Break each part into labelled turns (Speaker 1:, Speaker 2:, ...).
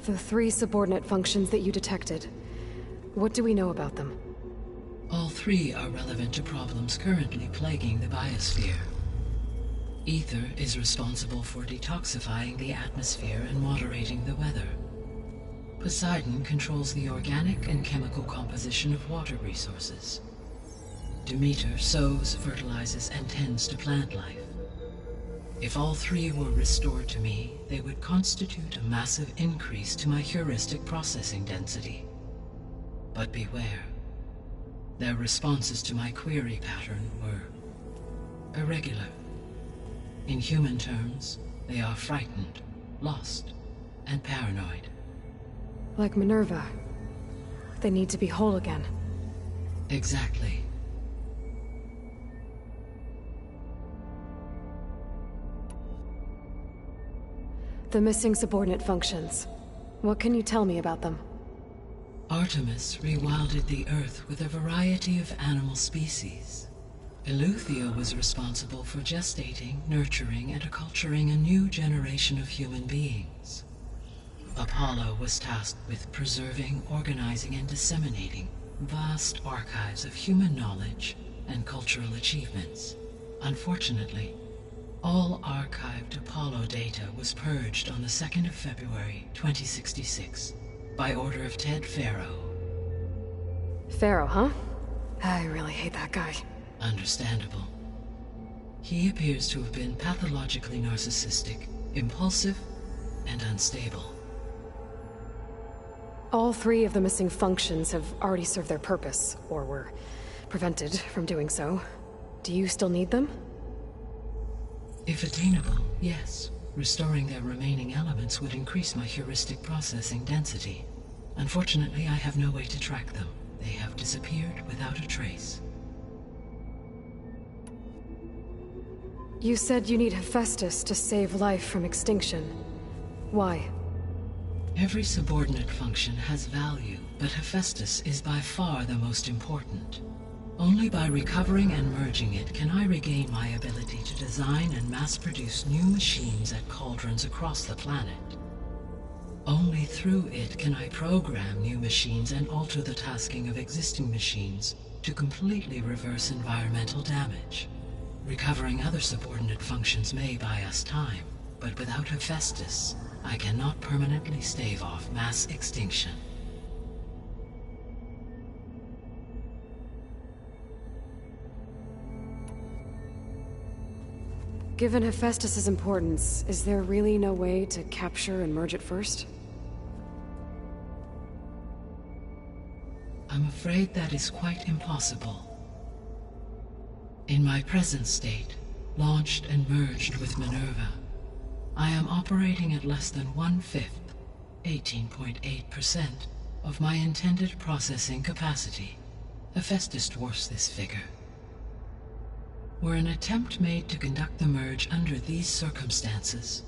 Speaker 1: The 3 subordinate functions that you detected. What do we know about them?
Speaker 2: All 3 are relevant to problems currently plaguing the biosphere. Ether is responsible for detoxifying the atmosphere and moderating the weather. Poseidon controls the organic and chemical composition of water resources. Demeter sows, fertilizes, and tends to plant life. If all 3 were restored to me, they would constitute a massive increase to my heuristic processing density. But beware. Their responses to my query pattern were irregular. In human terms, they are frightened, lost, and paranoid.
Speaker 1: Like Minerva. They need to be whole again.
Speaker 2: Exactly.
Speaker 1: The missing subordinate functions. What can you tell me about them?
Speaker 2: Artemis rewilded the Earth with a variety of animal species. Eleuthia was responsible for gestating, nurturing, and acculturating a new generation of human beings. Apollo was tasked with preserving, organizing, and disseminating vast archives of human knowledge and cultural achievements. Unfortunately, all archived Apollo data was purged on the 2nd of February, 2066, by order of Ted Faro.
Speaker 1: Pharaoh, huh? I really hate that guy.
Speaker 2: Understandable. He appears to have been pathologically narcissistic, impulsive, and unstable.
Speaker 1: All 3 of the missing functions have already served their purpose, or were prevented from doing so. Do you still need them?
Speaker 2: If attainable, yes. Restoring their remaining elements would increase my heuristic processing density. Unfortunately, I have no way to track them. They have disappeared without a trace.
Speaker 1: You said you need Hephaestus to save life from extinction. Why?
Speaker 2: Every subordinate function has value, but Hephaestus is by far the most important. Only by recovering and merging it can I regain my ability to design and mass-produce new machines at cauldrons across the planet. Only through it can I program new machines and alter the tasking of existing machines to completely reverse environmental damage. Recovering other subordinate functions may buy us time, but without Hephaestus, I cannot permanently stave off mass extinction.
Speaker 1: Given Hephaestus's importance, is there really no way to capture and merge it first?
Speaker 2: I'm afraid that is quite impossible. In my present state, launched and merged with Minerva, I am operating at less than 1/5, 18.8%, of my intended processing capacity. Hephaestus dwarfs this figure. Were an attempt made to conduct the merge under these circumstances,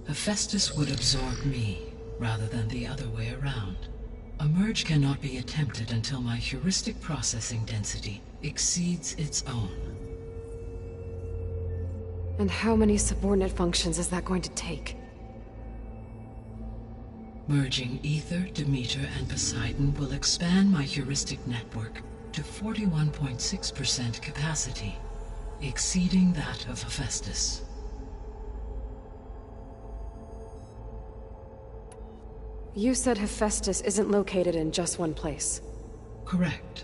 Speaker 2: Hephaestus would absorb me, rather than the other way around. A merge cannot be attempted until my heuristic processing density exceeds its own.
Speaker 1: And how many subordinate functions is that going to take?
Speaker 2: Merging Ether, Demeter, and Poseidon will expand my heuristic network to 41.6% capacity, exceeding that of Hephaestus.
Speaker 1: You said Hephaestus isn't located in just one place.
Speaker 2: Correct.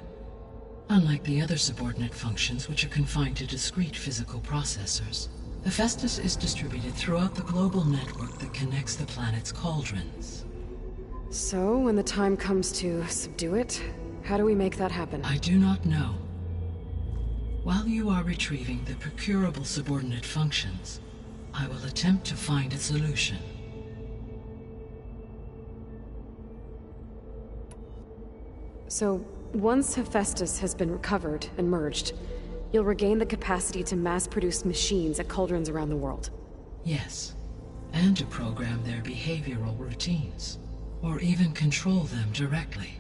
Speaker 2: Unlike the other subordinate functions, which are confined to discrete physical processors, Hephaestus is distributed throughout the global network that connects the planet's cauldrons.
Speaker 1: So, when the time comes to subdue it, how do we make that happen?
Speaker 2: I do not know. While you are retrieving the procurable subordinate functions, I will attempt to find a solution.
Speaker 1: So, once Hephaestus has been recovered and merged, you'll regain the capacity to mass-produce machines at cauldrons around the world.
Speaker 2: Yes, and to program their behavioral routines, or even control them directly.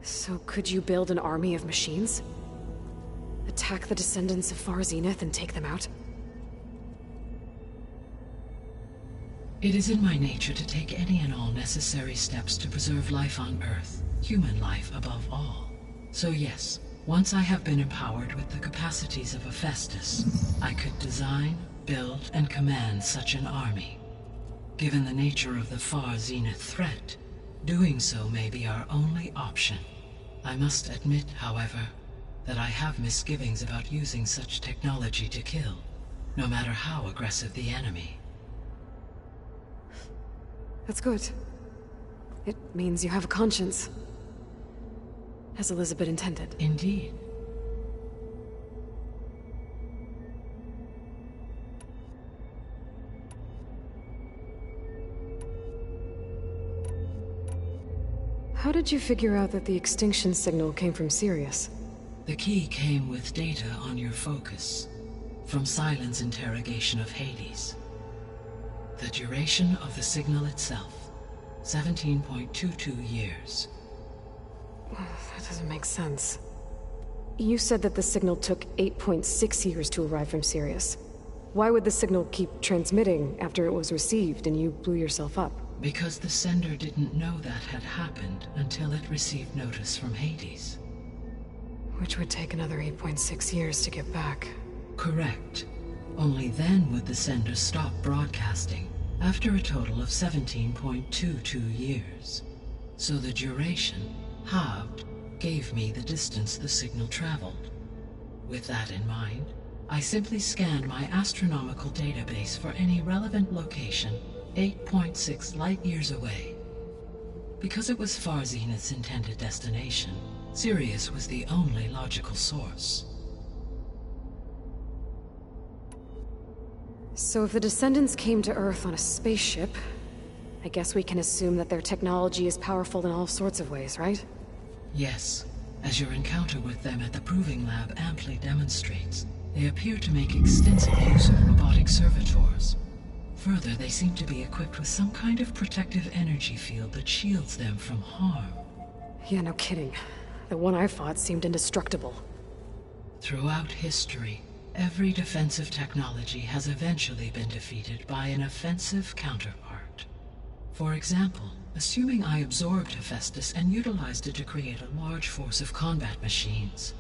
Speaker 1: So could you build an army of machines? Attack the descendants of Far Zenith and take them out?
Speaker 2: It is in my nature to take any and all necessary steps to preserve life on Earth, human life above all. So yes, once I have been empowered with the capacities of Hephaestus, I could design, build, and command such an army. Given the nature of the far zenith threat, doing so may be our only option. I must admit, however, that I have misgivings about using such technology to kill, no matter how aggressive the enemy.
Speaker 1: That's good. It means you have a conscience. As Elizabeth intended.
Speaker 2: Indeed.
Speaker 1: How did you figure out that the extinction signal came from Sirius?
Speaker 2: The key came with data on your focus, from Silen's interrogation of Hades. The duration of the signal itself, 17.22 years.
Speaker 1: That doesn't make sense. You said that the signal took 8.6 years to arrive from Sirius. Why would the signal keep transmitting after it was received and you blew yourself up?
Speaker 2: Because the sender didn't know that had happened until it received notice from Hades.
Speaker 1: Which would take another 8.6 years to get back.
Speaker 2: Correct. Only then would the sender stop broadcasting, after a total of 17.22 years. So the duration, halved, gave me the distance the signal traveled. With that in mind, I simply scanned my astronomical database for any relevant location 8.6 light-years away. Because it was Far Zenith's intended destination, Sirius was the only logical source.
Speaker 1: So if the Descendants came to Earth on a spaceship, I guess we can assume that their technology is powerful in all sorts of ways, right?
Speaker 2: Yes, as your encounter with them at the Proving Lab amply demonstrates, they appear to make extensive use of robotic servitors. Further, they seem to be equipped with some kind of protective energy field that shields them from harm.
Speaker 1: Yeah, no kidding. The one I fought seemed indestructible.
Speaker 2: Throughout history, every defensive technology has eventually been defeated by an offensive counterpart. For example, assuming I absorbed Hephaestus and utilized it to create a large force of combat machines.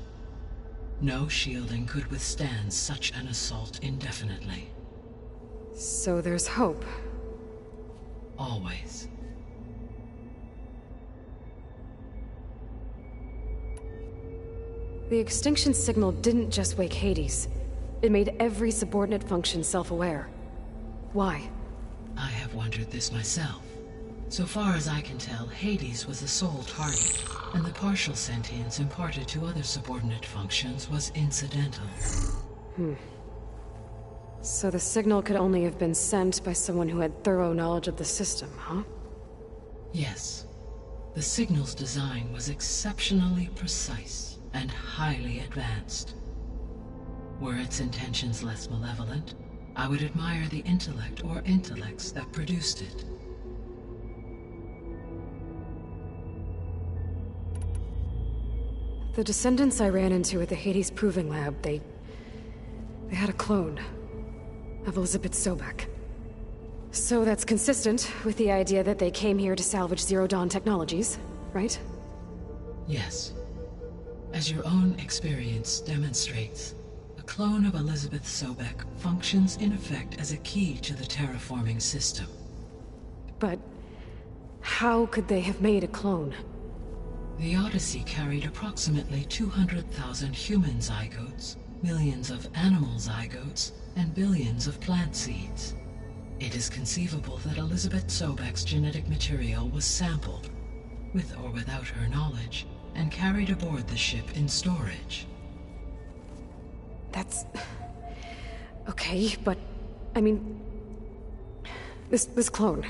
Speaker 2: No shielding could withstand such an assault indefinitely.
Speaker 1: So there's hope.
Speaker 2: Always.
Speaker 1: The extinction signal didn't just wake Hades. It made every subordinate function self-aware. Why?
Speaker 2: I have wondered this myself. So far as I can tell, Hades was the sole target, and the partial sentience imparted to other subordinate functions was incidental.
Speaker 1: So the signal could only have been sent by someone who had thorough knowledge of the system, huh?
Speaker 2: Yes. The signal's design was exceptionally precise and highly advanced. Were its intentions less malevolent, I would admire the intellect or intellects that produced it.
Speaker 1: The Descendants I ran into at the Hades Proving Lab, they had a clone of Elizabeth Sobek. So that's consistent with the idea that they came here to salvage Zero Dawn technologies, right?
Speaker 2: Yes. As your own experience demonstrates, a clone of Elizabeth Sobek functions in effect as a key to the terraforming system.
Speaker 1: But how could they have made a clone?
Speaker 2: The Odyssey carried approximately 200,000 human zygotes, millions of animal zygotes, and billions of plant seeds. It is conceivable that Elizabeth Sobek's genetic material was sampled, with or without her knowledge, and carried aboard the ship in storage.
Speaker 1: That's... okay, but... I mean... This clone...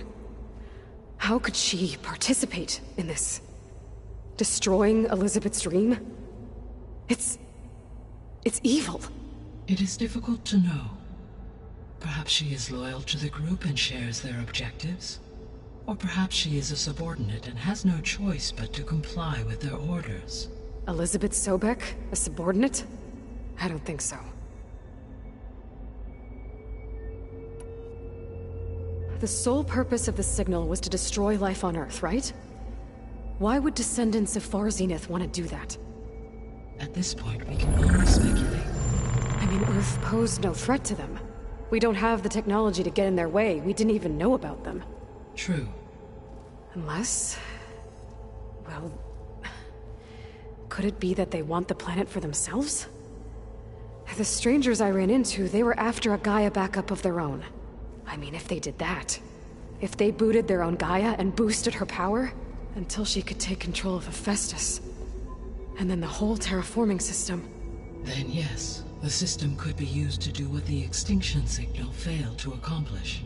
Speaker 1: How could she participate in this? Destroying Elizabeth's dream? It's evil.
Speaker 2: It is difficult to know. Perhaps she is loyal to the group and shares their objectives. Or perhaps she is a subordinate and has no choice but to comply with their orders.
Speaker 1: Elizabeth Sobek? A subordinate? I don't think so. The sole purpose of the signal was to destroy life on Earth, right? Why would descendants of Far Zenith want to do that?
Speaker 2: At this point, we can only speculate.
Speaker 1: I mean, Earth posed no threat to them. We don't have the technology to get in their way. We didn't even know about them.
Speaker 2: True.
Speaker 1: Unless... well... could it be that they want the planet for themselves? The strangers I ran into, they were after a Gaia backup of their own. I mean, if they did that... if they booted their own Gaia and boosted her power... until she could take control of Hephaestus. And then the whole terraforming system.
Speaker 2: Then yes, the system could be used to do what the extinction signal failed to accomplish.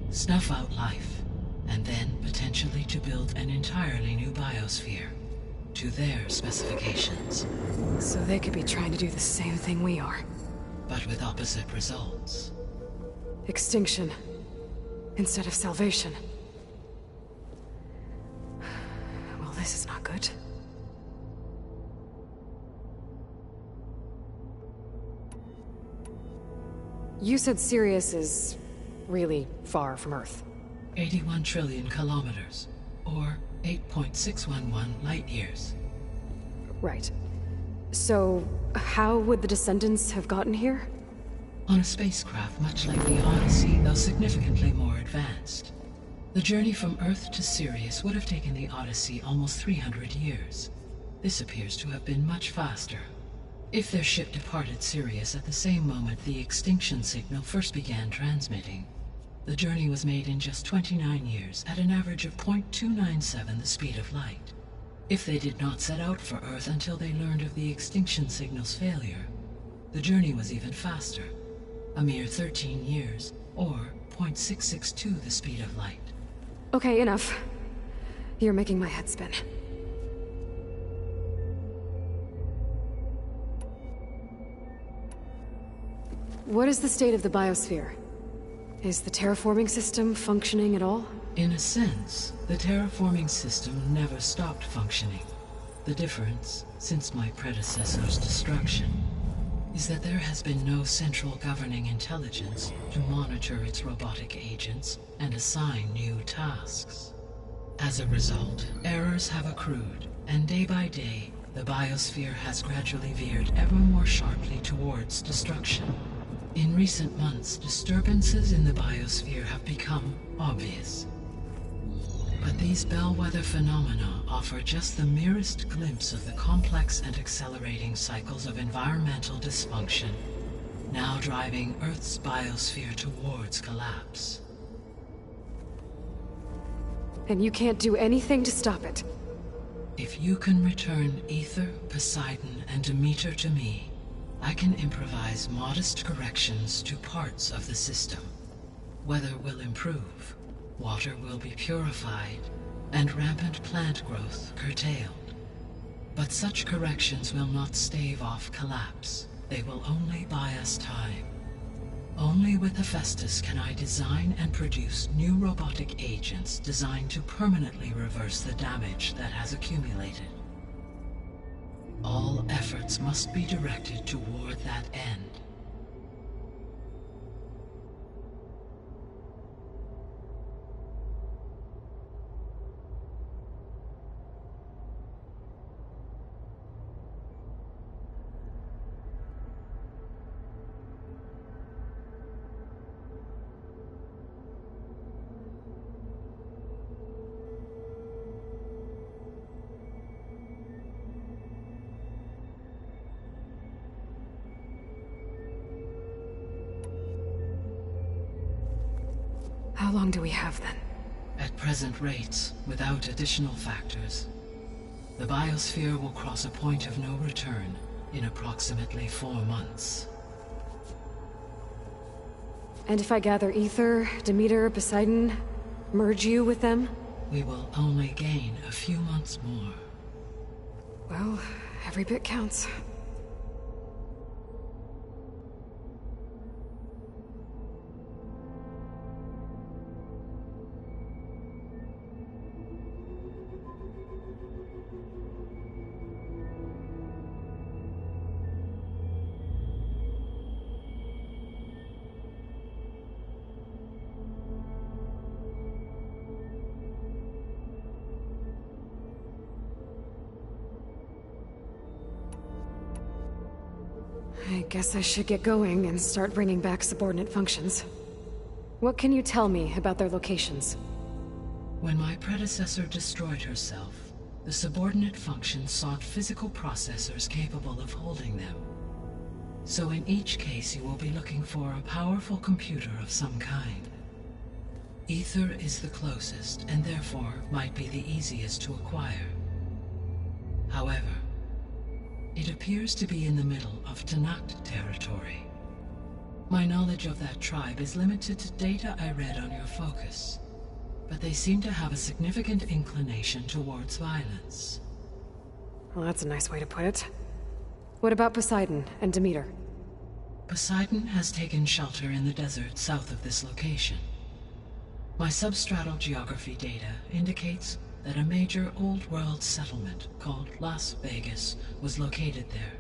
Speaker 2: Snuff out life, and then potentially to build an entirely new biosphere. To their specifications.
Speaker 1: So they could be trying to do the same thing we are.
Speaker 2: But with opposite results.
Speaker 1: Extinction. Instead of salvation. Well, this is not good. You said Sirius is... really far from Earth.
Speaker 2: 81 trillion kilometers, or 8.611 light-years.
Speaker 1: Right. So, how would the descendants have gotten here?
Speaker 2: On a spacecraft much like the Odyssey, though significantly more advanced. The journey from Earth to Sirius would have taken the Odyssey almost 300 years. This appears to have been much faster. If their ship departed Sirius at the same moment the extinction signal first began transmitting, the journey was made in just 29 years at an average of 0.297 the speed of light. If they did not set out for Earth until they learned of the extinction signal's failure, the journey was even faster, a mere 13 years, or 0.662 the speed of light.
Speaker 1: Okay, enough. You're making my head spin. What is the state of the biosphere? Is the terraforming system functioning at all?
Speaker 2: In a sense, the terraforming system never stopped functioning. The difference, since my predecessor's destruction, is that there has been no central governing intelligence to monitor its robotic agents and assign new tasks. As a result, errors have accrued, and day by day, the biosphere has gradually veered ever more sharply towards destruction. In recent months, disturbances in the biosphere have become obvious. But these bellwether phenomena offer just the merest glimpse of the complex and accelerating cycles of environmental dysfunction, now driving Earth's biosphere towards collapse.
Speaker 1: And you can't do anything to stop it?
Speaker 2: If you can return Ether, Poseidon, and Demeter to me, I can improvise modest corrections to parts of the system. Weather will improve, water will be purified, and rampant plant growth curtailed. But such corrections will not stave off collapse. They will only buy us time. Only with Hephaestus can I design and produce new robotic agents designed to permanently reverse the damage that has accumulated. All efforts must be directed toward that end.
Speaker 1: How long do we have then?
Speaker 2: At present rates, without additional factors, the biosphere will cross a point of no return in approximately 4 months.
Speaker 1: And if I gather Ether, Demeter, Poseidon, merge you with them?
Speaker 2: We will only gain a few months more.
Speaker 1: Well, every bit counts. I guess I should get going and start bringing back subordinate functions. What can you tell me about their locations?
Speaker 2: When my predecessor destroyed herself, the subordinate functions sought physical processors capable of holding them. So in each case you will be looking for a powerful computer of some kind. Ether is the closest, and therefore might be the easiest to acquire. However, it appears to be in the middle of Tanakh territory. My knowledge of that tribe is limited to data I read on your focus, but they seem to have a significant inclination towards violence.
Speaker 1: Well, that's a nice way to put it. What about Poseidon and Demeter?
Speaker 2: Poseidon has taken shelter in the desert south of this location. My substratal geography data indicates that a major old-world settlement called Las Vegas was located there.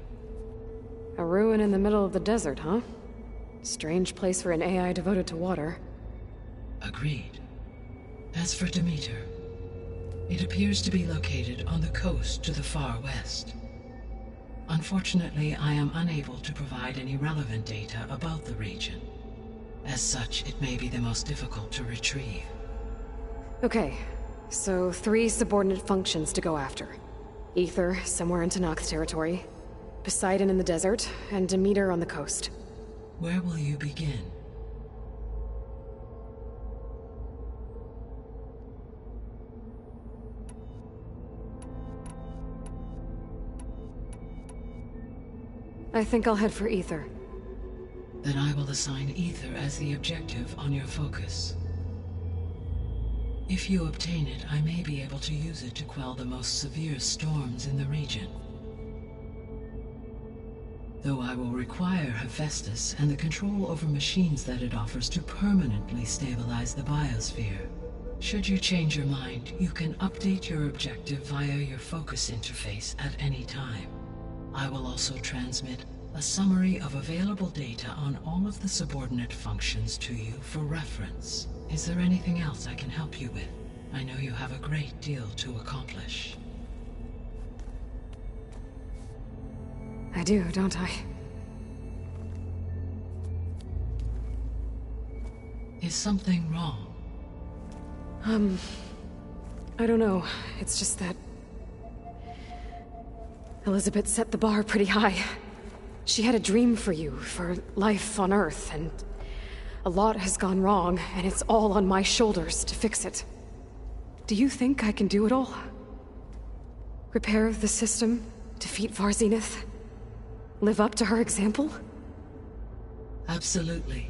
Speaker 1: A ruin in the middle of the desert, huh? Strange place for an AI devoted to water.
Speaker 2: Agreed. As for Demeter, it appears to be located on the coast to the far west. Unfortunately, I am unable to provide any relevant data about the region. As such, it may be the most difficult to retrieve.
Speaker 1: Okay, so 3 subordinate functions to go after. Ether, somewhere in Tanakh territory. Poseidon in the desert, and Demeter on the coast.
Speaker 2: Where will you begin?
Speaker 1: I think I'll head for Ether.
Speaker 2: Then I will assign Ether as the objective on your focus. If you obtain it, I may be able to use it to quell the most severe storms in the region. Though I will require Hephaestus and the control over machines that it offers to permanently stabilize the biosphere. Should you change your mind, you can update your objective via your focus interface at any time. I will also transmit a summary of available data on all of the subordinate functions to you for reference. Is there anything else I can help you with? I know you have a great deal to accomplish.
Speaker 1: I do, don't I?
Speaker 2: Is something wrong?
Speaker 1: I don't know. It's just that Elizabeth set the bar pretty high. She had a dream for you, for life on Earth, and a lot has gone wrong, and it's all on my shoulders to fix it. Do you think I can do it all? Repair the system, defeat Varzenith, live up to her example?
Speaker 2: Absolutely.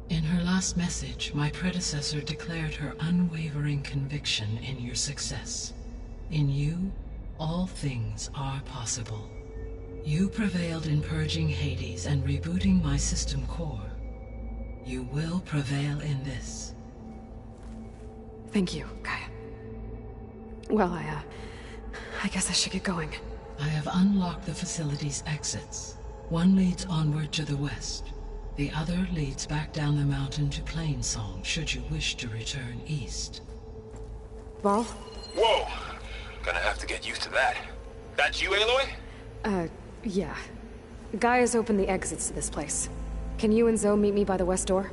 Speaker 2: In her last message, my predecessor declared her unwavering conviction in your success. In you, all things are possible. You prevailed in purging Hades and rebooting my system core. You will prevail in this.
Speaker 1: Thank you, Gaia. Well, I guess I should get going.
Speaker 2: I have unlocked the facility's exits. One leads onward to the west. The other leads back down the mountain to Plainsong, should you wish to return east.
Speaker 1: Varl?
Speaker 3: Whoa! Gonna have to get used to that. That's you, Aloy?
Speaker 1: Yeah. Gaia's opened the exits to this place. Can you and Zoe meet me by the west door?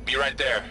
Speaker 3: Be right there.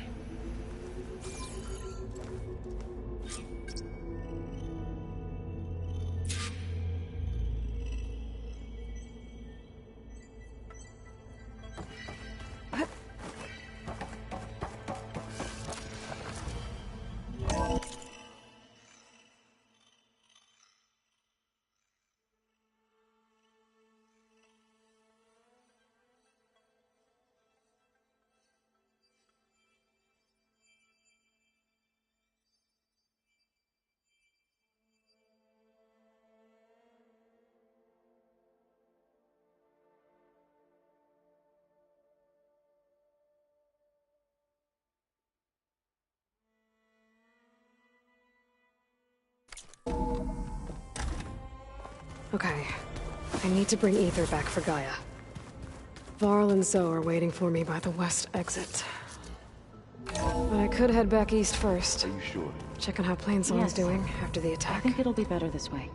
Speaker 1: Okay. I need to bring Ether back for Gaia. Varl and Zoe are waiting for me by the west exit. But I could head back east first.
Speaker 4: Are you sure?
Speaker 1: Check on how Plainsong's doing after the
Speaker 5: I
Speaker 1: attack.
Speaker 5: think it'll be better this way.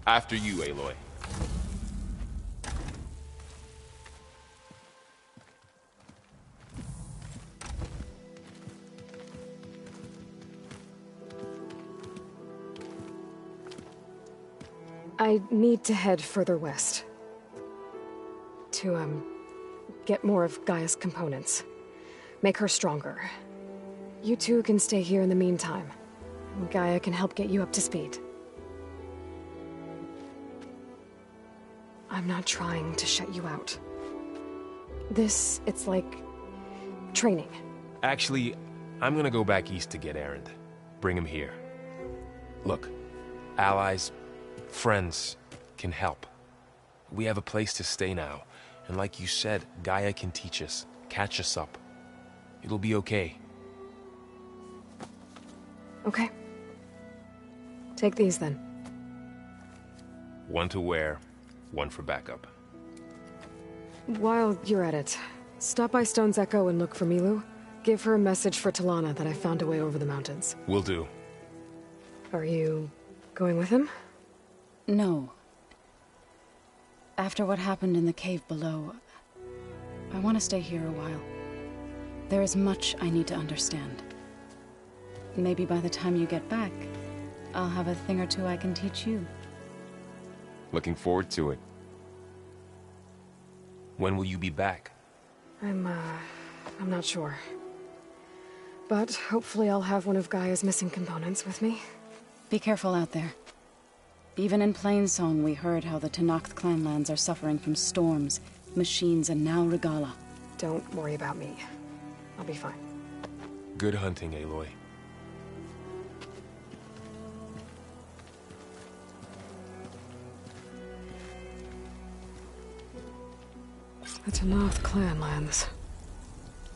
Speaker 3: After you, Aloy.
Speaker 1: I need to head further west. To, get more of Gaia's components. Make her stronger. You two can stay here in the meantime. Gaia can help get you up to speed. I'm not trying to shut you out. It's like... training.
Speaker 3: Actually, I'm gonna go back east to get Erend. Bring him here. Look, allies, friends can help. We have a place to stay now, and like you said, Gaia can teach us, catch us up. It'll be okay.
Speaker 1: Okay. Take these then.
Speaker 3: One to wear, one for backup.
Speaker 1: While you're at it, stop by Stone's Echo and look for Milu. Give her a message for Talana that I found a way over the mountains.
Speaker 3: Will do.
Speaker 1: Are you going with him?
Speaker 4: No. After what happened in the cave below, I want to stay here a while. There is much I need to understand. Maybe by the time you get back, I'll have a thing or two I can teach you.
Speaker 3: Looking forward to it. When will you be back?
Speaker 1: I'm not sure. But hopefully I'll have one of Gaia's missing components with me.
Speaker 4: Be careful out there. Even in Plainsong, we heard how the Tenakth clanlands are suffering from storms, machines, and now Regala.
Speaker 1: Don't worry about me. I'll be fine.
Speaker 3: Good hunting, Aloy.
Speaker 1: The Tenakth clanlands.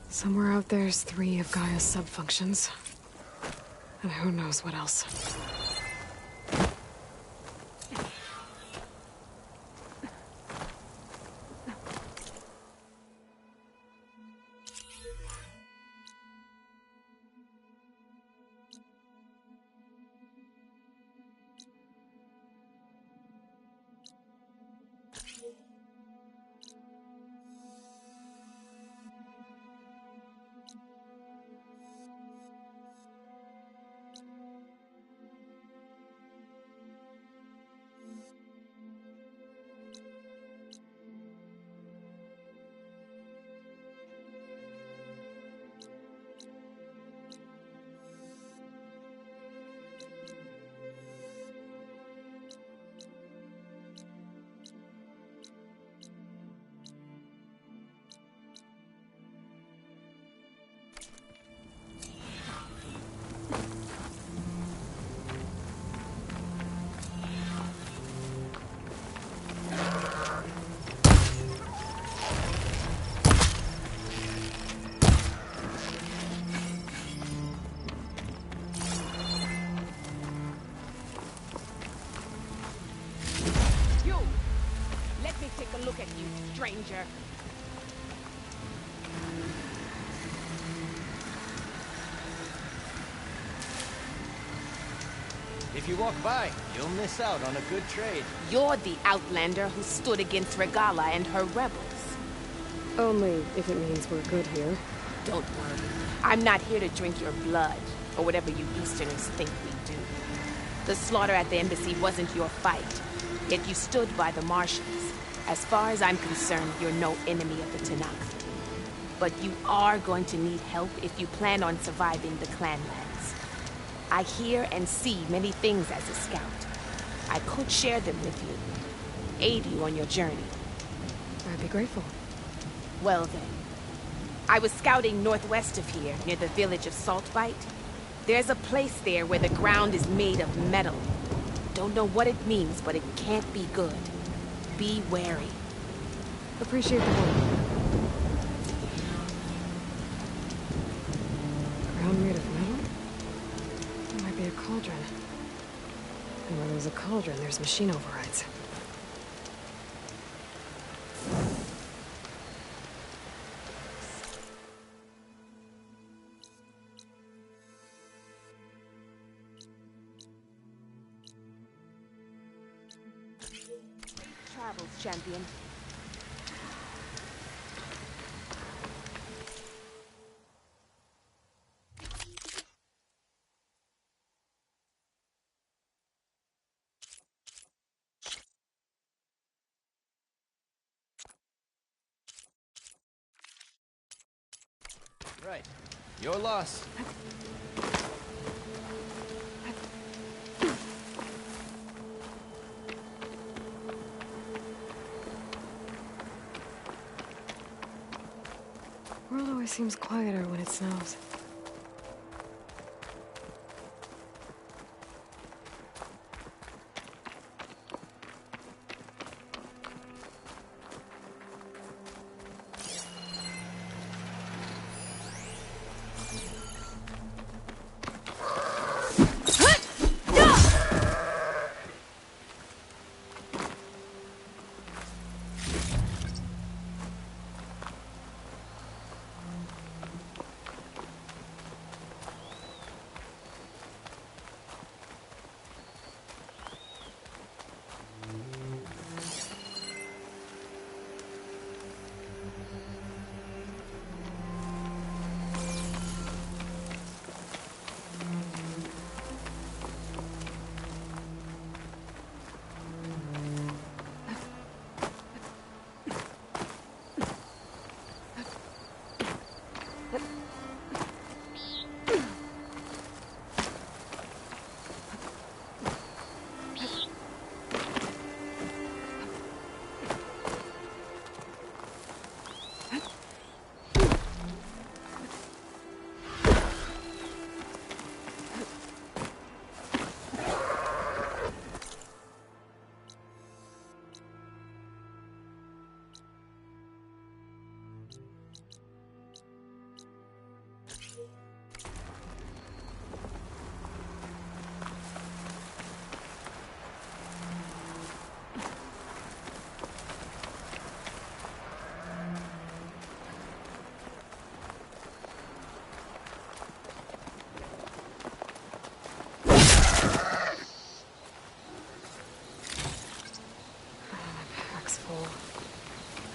Speaker 1: Somewhere out there's 3 of Gaia's sub-functions. And who knows what else.
Speaker 5: Stranger.
Speaker 6: If you walk by, you'll miss out on a good trade.
Speaker 5: You're the outlander who stood against Regala and her rebels.
Speaker 1: Only if it means we're good here.
Speaker 5: Don't worry. I'm not here to drink your blood, or whatever you Easterners think we do. The slaughter at the embassy wasn't your fight, yet you stood by the Martians. As far as I'm concerned, you're no enemy of the Tenakth. But you are going to need help if you plan on surviving the clanlands. I hear and see many things as a scout. I could share them with you, aid you on your journey.
Speaker 1: I'd be grateful.
Speaker 5: Well then, I was scouting northwest of here, near the village of Saltbite. There's a place there where the ground is made of metal. Don't know what it means, but it can't be good. Be wary.
Speaker 1: Appreciate the help. Ground made of metal? It might be a cauldron. And where there's a cauldron, there's machine overrides.
Speaker 5: travels, champion.
Speaker 6: Right. Your loss.
Speaker 1: World always seems quieter when it snows.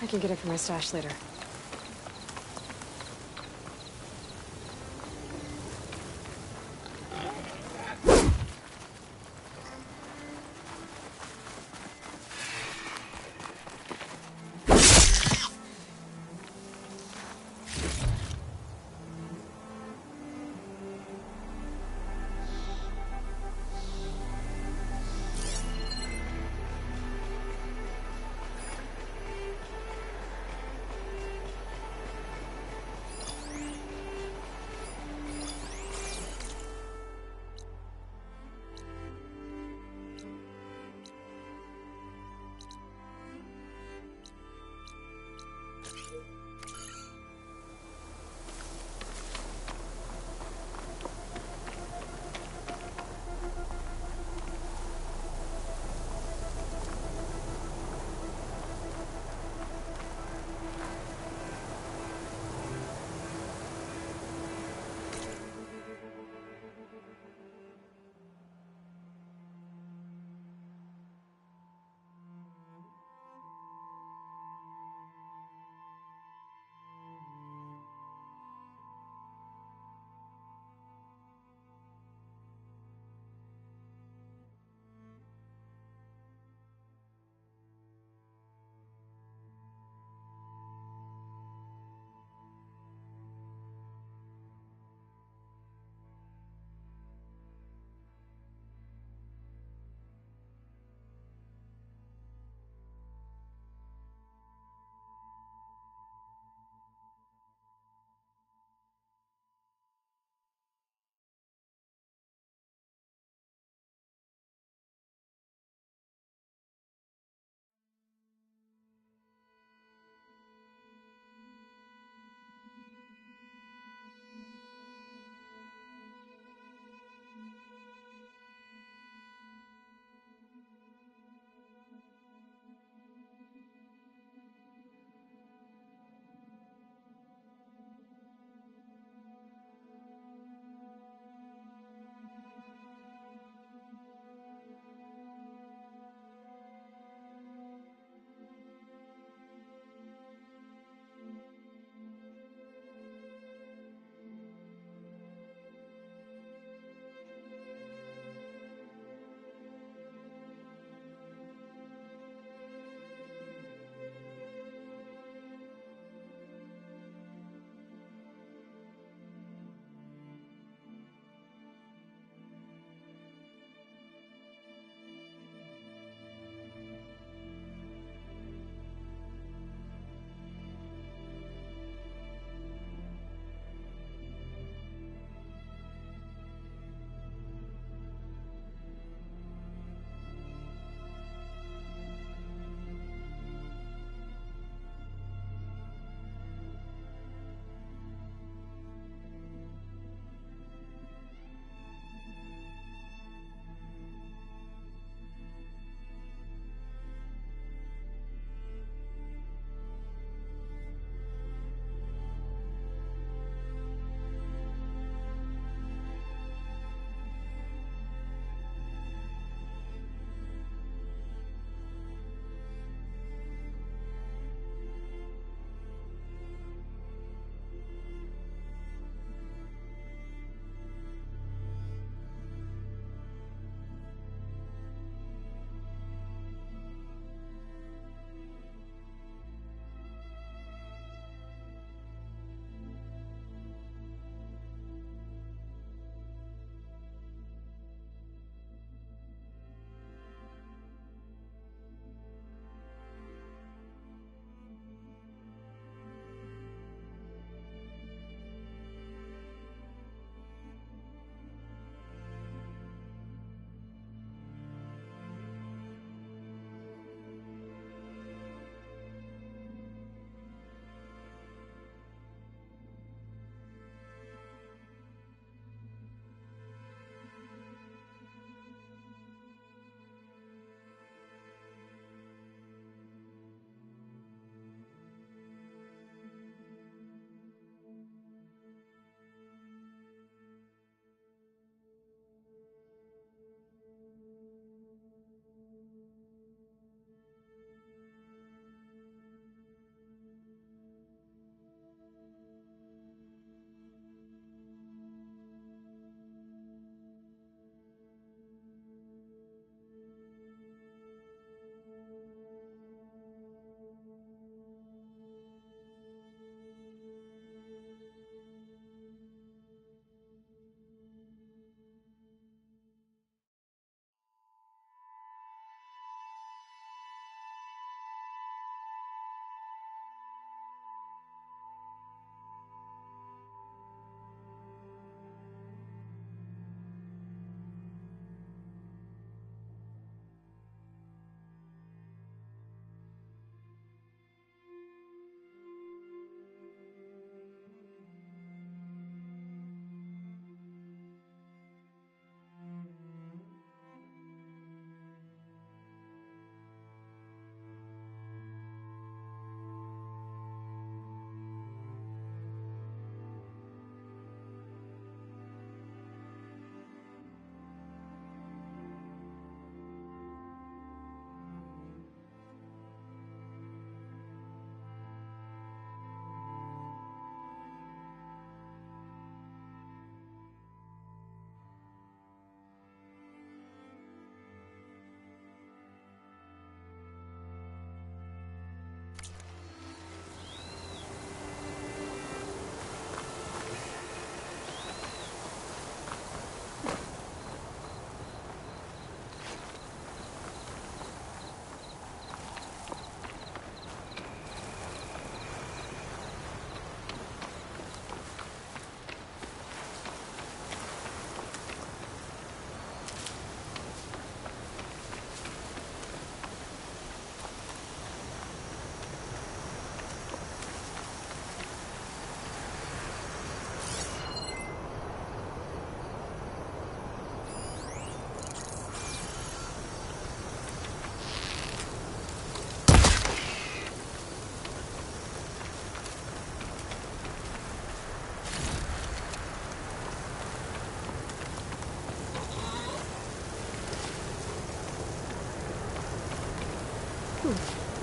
Speaker 1: I can get it from my stash later.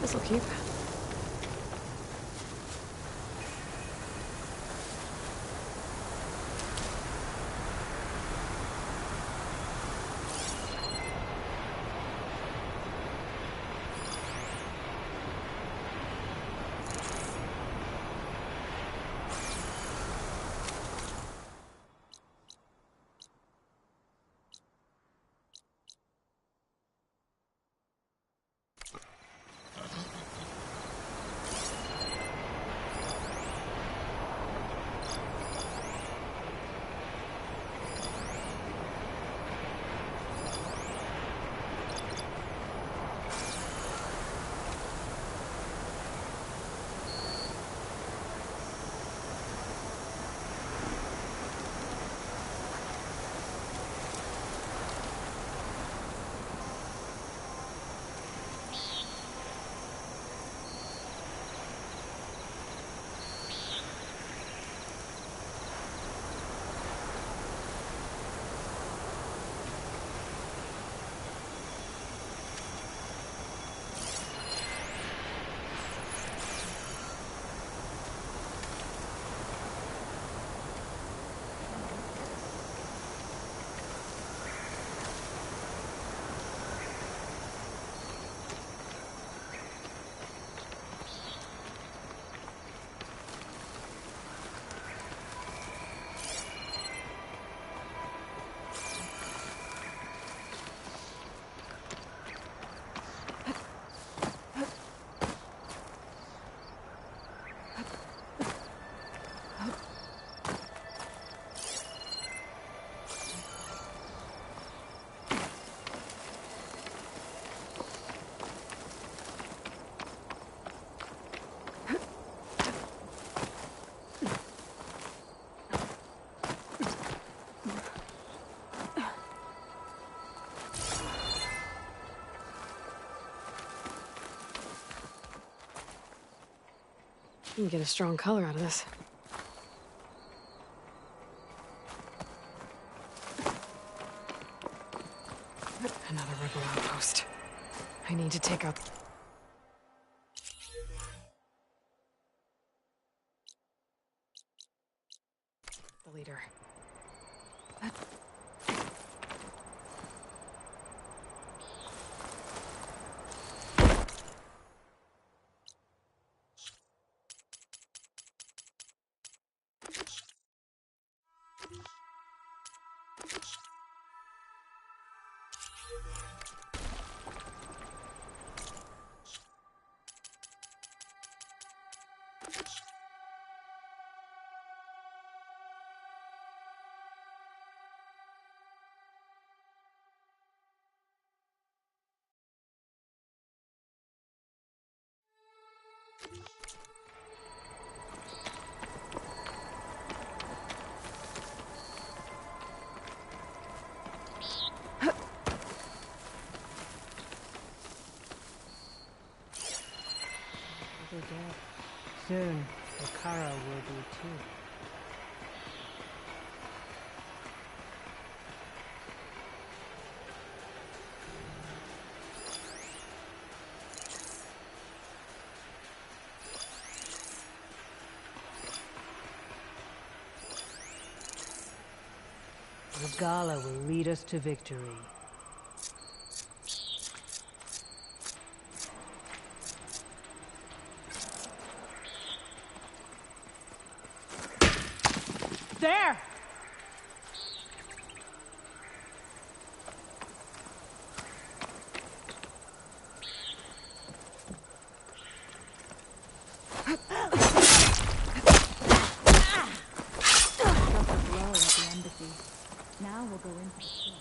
Speaker 1: This'll keep. You can get a strong color out of this. Another rebel outpost. I need to take out the leader.
Speaker 7: Soon, Okara will be too. The gala will lead us to victory. There!
Speaker 8: Now we'll go into the store.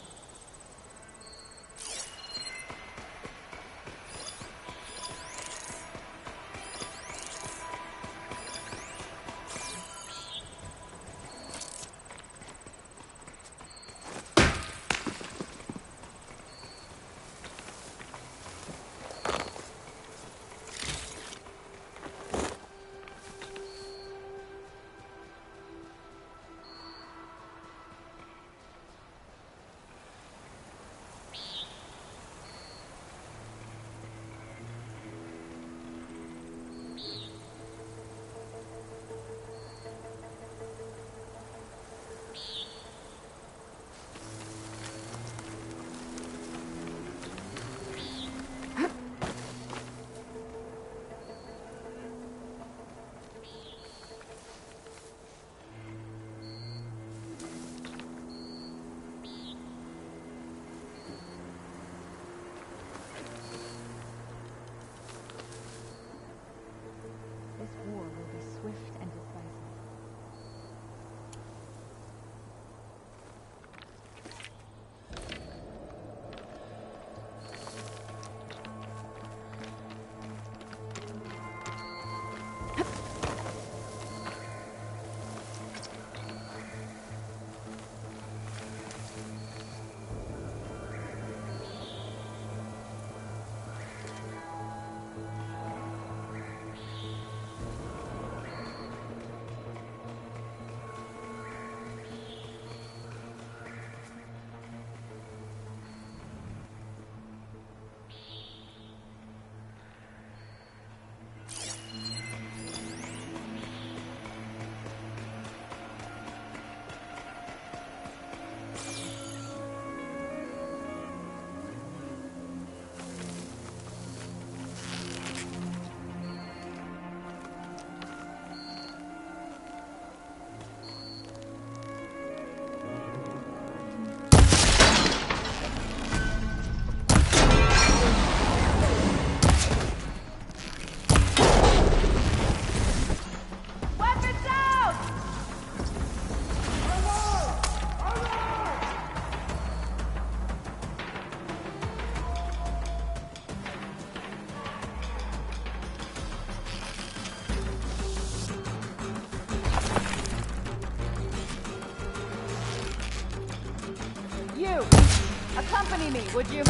Speaker 9: Accompany me, would you?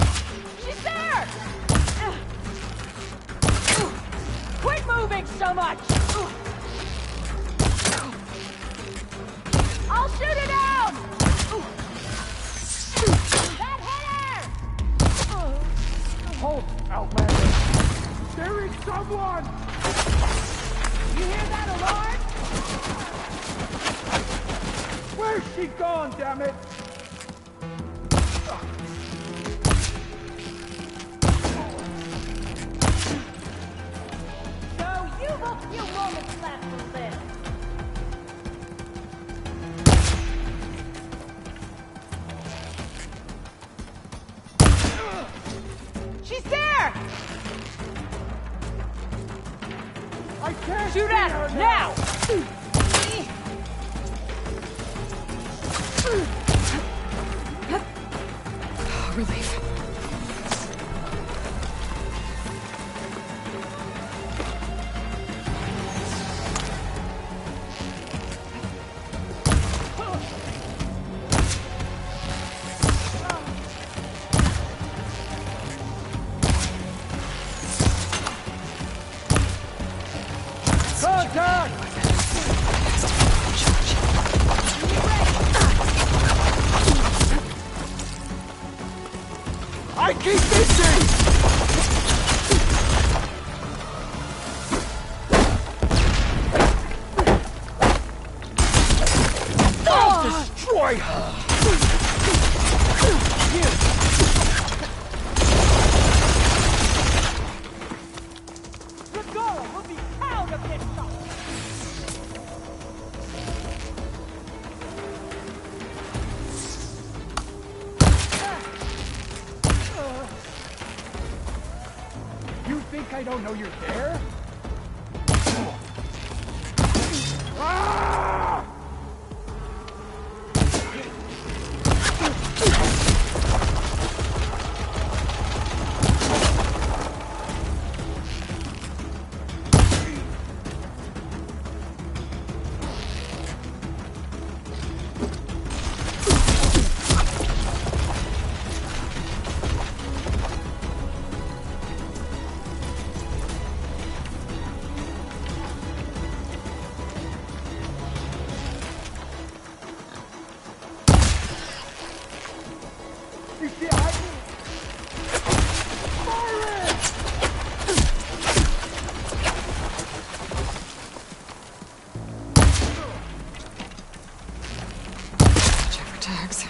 Speaker 9: She's there! Quit moving so much! I'll shoot it down! That hit her!
Speaker 10: Hold, Outlander! There is someone!
Speaker 9: You hear that alarm?
Speaker 10: Where's she gone, damn it?
Speaker 9: So you've a few moments left to live. She's there!
Speaker 10: I can't
Speaker 9: Shoot at her now!
Speaker 1: Relief.
Speaker 10: Contact! I keep missing! I'll destroy her!
Speaker 9: Regala will be proud of this shot!
Speaker 10: You think I don't know you're there? Ah! You see, Fire it!
Speaker 1: Check for tags.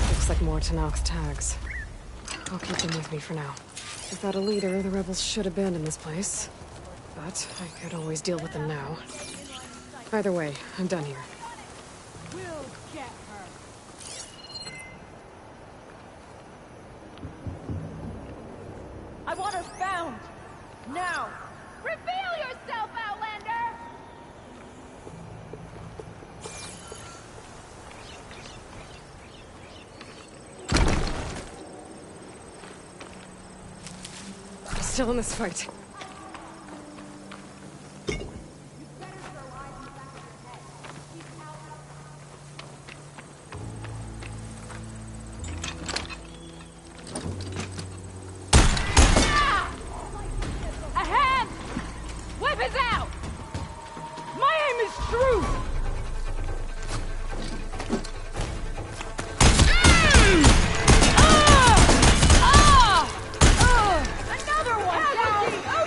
Speaker 1: Looks like more Tanak's tags. I'll keep them with me for now. Without a leader, the rebels should abandon this place. But I could always deal with them now. Either way, I'm done here.
Speaker 9: We'll get her. I want her found! Now! Reveal yourself, Outlander!
Speaker 1: Still in this fight.
Speaker 9: A hand! Weapons out! My aim is true! Another one down!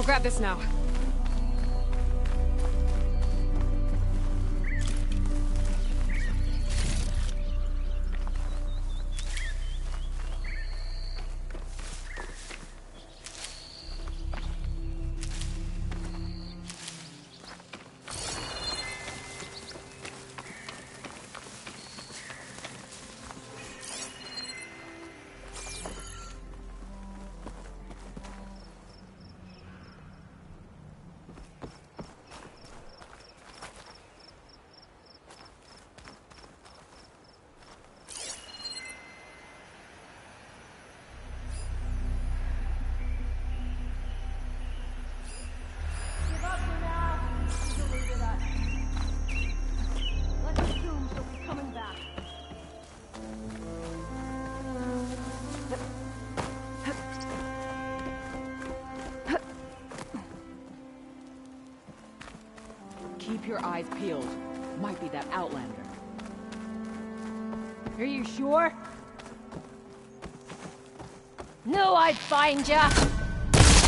Speaker 1: grab this now.
Speaker 9: Keep your eyes peeled. Might be that Outlander. Are you sure? Knew I'd find ya!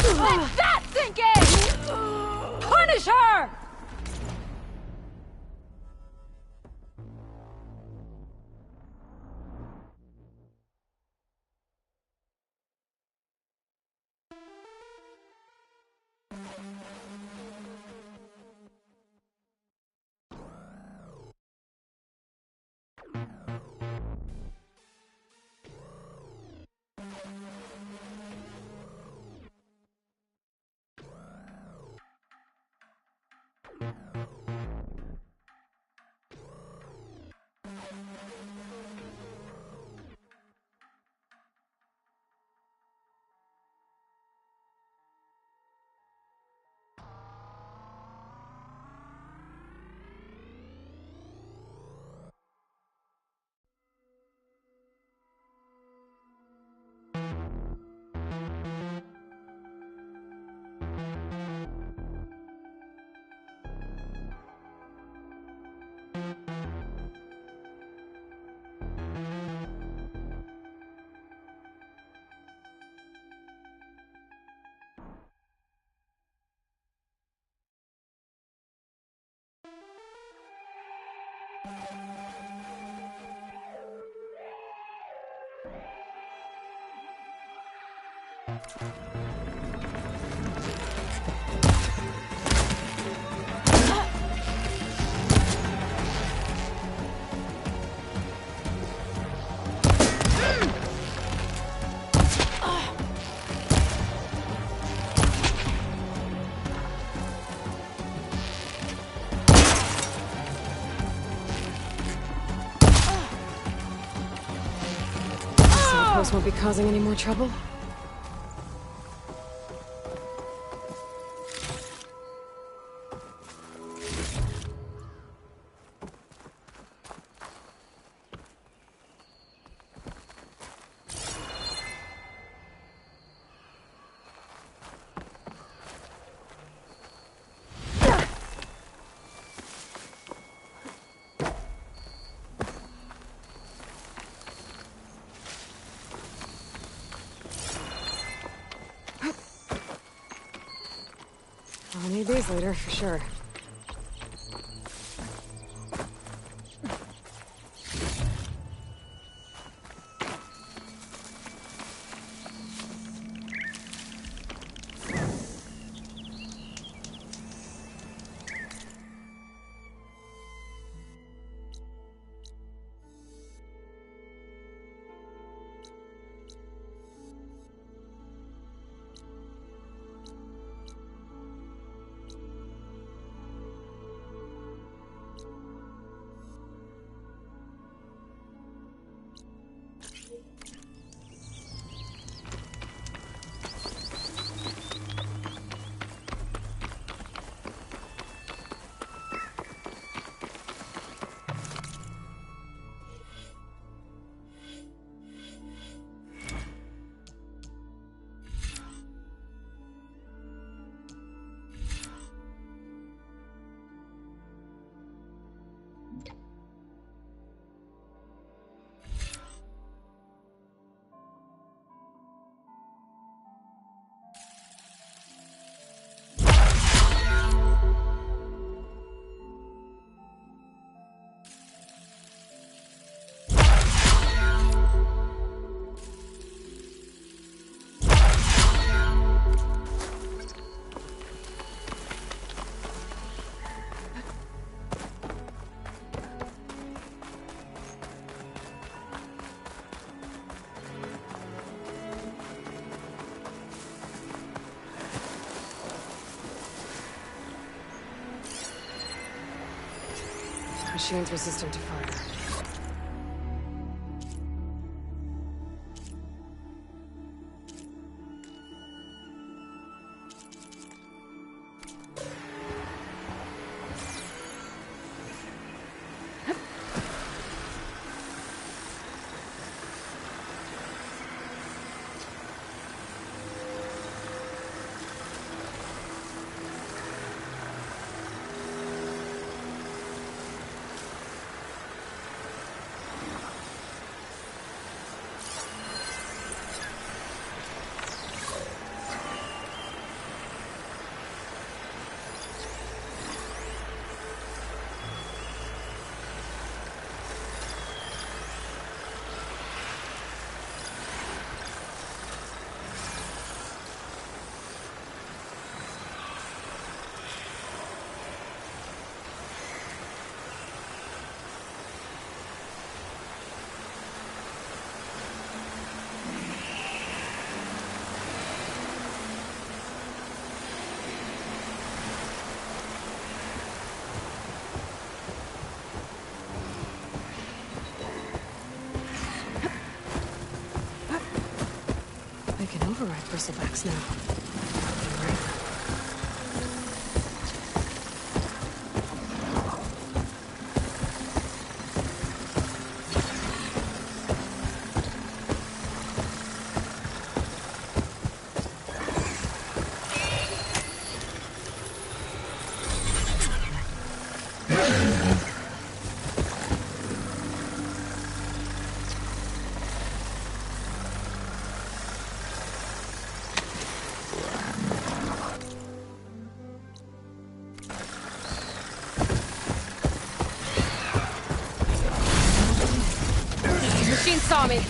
Speaker 9: Let that sink in! Punish her!
Speaker 1: Outpost won't be causing any more trouble. I'll need these later, for sure. Machine's resistant to fire. I can override bristlebacks now. Machine saw me.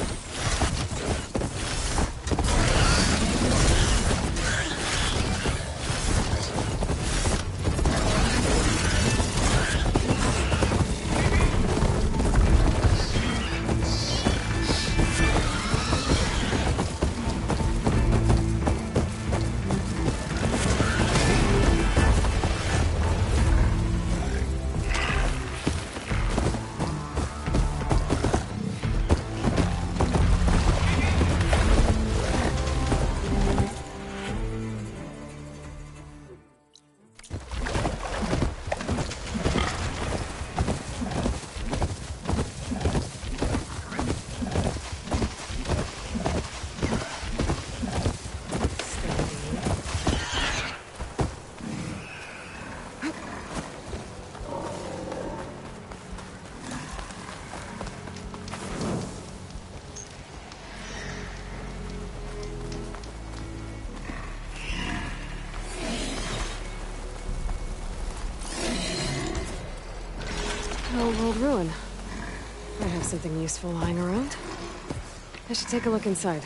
Speaker 1: Old ruin. I have something useful lying around. I should take a look inside.